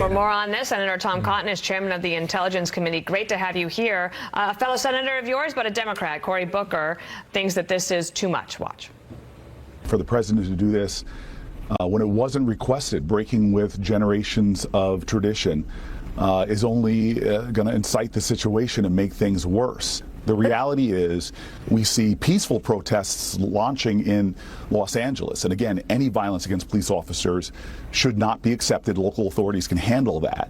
For more on this, Senator Tom Cotton is chairman of the Intelligence Committee. Great to have you here. A fellow senator of yours, but a Democrat, Cory Booker, thinks that this is too much. Watch. For the president to do this when it wasn't requested, breaking with generations of tradition, is only going to incite the situation and make things worse. The reality is we see peaceful protests launching in Los Angeles. And again, any violence against police officers should not be accepted. Local authorities can handle that.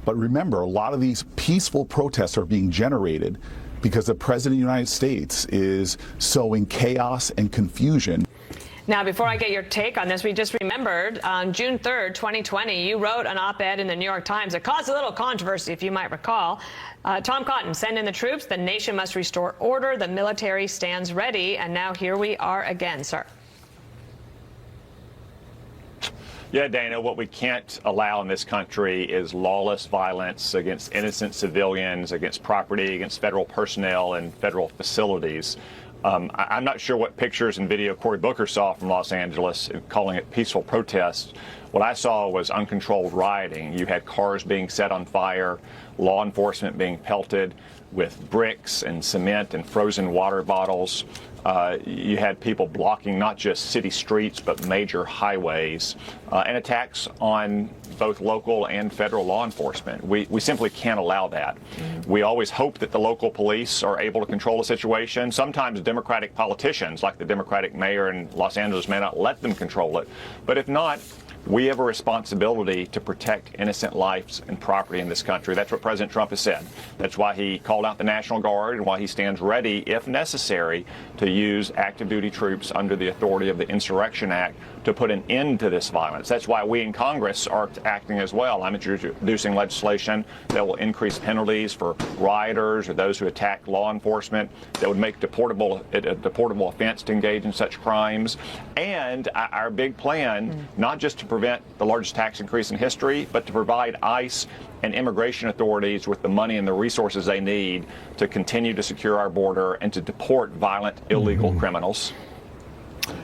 But remember, a lot of these peaceful protests are being generated because the President of the United States is sowing chaos and confusion. Now, before I get your take on this, we just remembered on June 3rd, 2020, you wrote an op-ed in the New York Times that caused a little controversy, if you might recall. Tom Cotton, send in the troops. The nation must restore order. The military stands ready. And now here we are again, sir. Yeah, Dana, what we can't allow in this country is lawless violence against innocent civilians, against property, against federal personnel and federal facilities. I'm not sure what pictures and video Cory Booker saw from Los Angeles, calling it peaceful protests. What I saw was uncontrolled rioting. You had cars being set on fire, law enforcement being pelted with bricks and cement and frozen water bottles. You had people blocking not just city streets, but major highways, and attacks on both local and federal law enforcement. We simply can't allow that. We always hope that the local police are able to control the situation. Sometimes Democratic politicians, like the Democratic mayor in Los Angeles, may not let them control it. But if not, we have a responsibility to protect innocent lives and property in this country. That's what President Trump has said. That's why he called out the National Guard and why he stands ready, if necessary, to use active duty troops under the authority of the Insurrection Act to put an end to this violence. That's why we in Congress are acting as well. I'm introducing legislation that will increase penalties for rioters or those who attack law enforcement, that would make it a deportable offense to engage in such crimes. And our big plan, not just to prevent the largest tax increase in history, but to provide ICE and immigration authorities with the money and the resources they need to continue to secure our border and to deport violent, illegal criminals.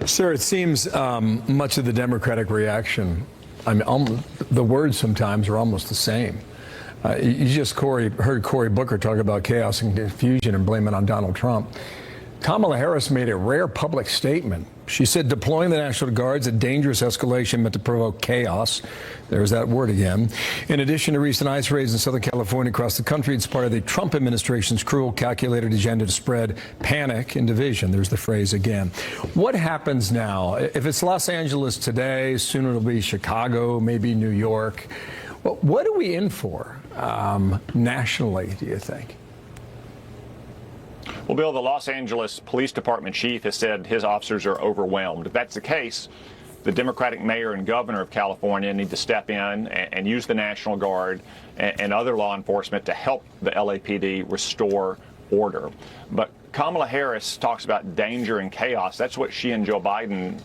Sir, it seems much of the Democratic reaction, I mean, the words sometimes are almost the same. You just heard Cory Booker talk about chaos and confusion and blame it on Donald Trump. Kamala Harris made a rare public statement. She said deploying the National Guard's a dangerous escalation meant to provoke chaos. There's that word again. In addition to recent ICE raids in Southern California across the country, it's part of the Trump administration's cruel, calculated agenda to spread panic and division. There's the phrase again. What happens now? If it's Los Angeles today, soon it'll be Chicago, maybe New York. Well, what are we in for nationally, do you think? Well, Bill, the Los Angeles Police Department chief has said his officers are overwhelmed. If that's the case, the Democratic mayor and governor of California need to step in and use the National Guard and other law enforcement to help the LAPD restore order. But Kamala Harris talks about danger and chaos. That's what she and Joe Biden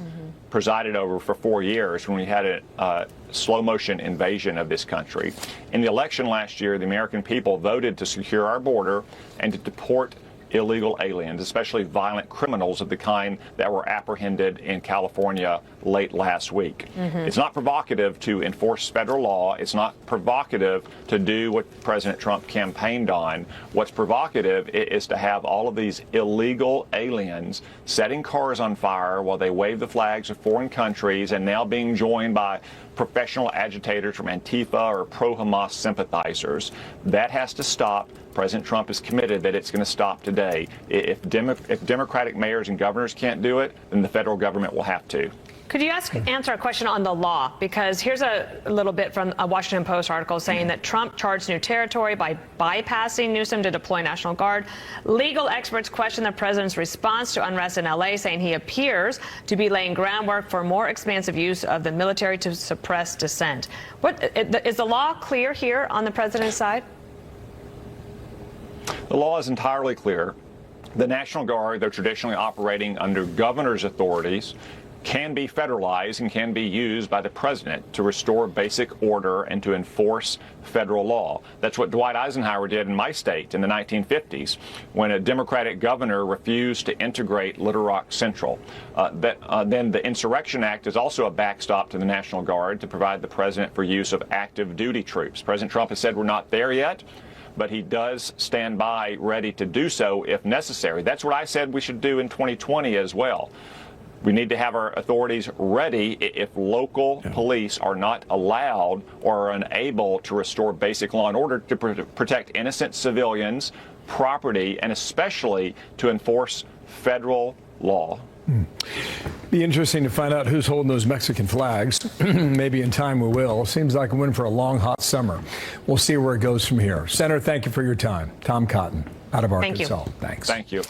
presided over for 4 years when we had a slow motion invasion of this country. In the election last year, the American people voted to secure our border and to deport illegal aliens, especially violent criminals of the kind that were apprehended in California late last week. It's not provocative to enforce federal law. It's not provocative to do what President Trump campaigned on. What's provocative is to have all of these illegal aliens setting cars on fire while they wave the flags of foreign countries and now being joined by professional agitators from Antifa or pro-Hamas sympathizers. That has to stop. President Trump is committed that it's going to stop today. If Democratic mayors and governors can't do it, then the federal government will have to. Could you answer a question on the law? Because here's a little bit from a Washington Post article saying that Trump charged new territory by bypassing Newsom to deploy National Guard. Legal experts question the president's response to unrest in L.A., saying he appears to be laying groundwork for more expansive use of the military to suppress dissent. Is the law clear here on the president's side? The law is entirely clear. The National Guard, they're traditionally operating under governor's authorities. can be federalized and can be used by the president to restore basic order and to enforce federal law. That's what Dwight Eisenhower did in my state in the 1950s when a Democratic governor refused to integrate Little Rock Central. Then the Insurrection Act is also a backstop to the National Guard to provide the president for use of active duty troops. President Trump has said we're not there yet, but he does stand by ready to do so if necessary. That's what I said we should do in 2020 as well. We need to have our authorities ready if local police are not allowed or are unable to restore basic law and order to protect innocent civilians, property, and especially to enforce federal law. Be interesting to find out who's holding those Mexican flags. Maybe in time we will. Seems like we're in for a long, hot summer. We'll see where it goes from here. Senator, thank you for your time. Tom Cotton, out of Arkansas. Thank you. Thanks. Thank you.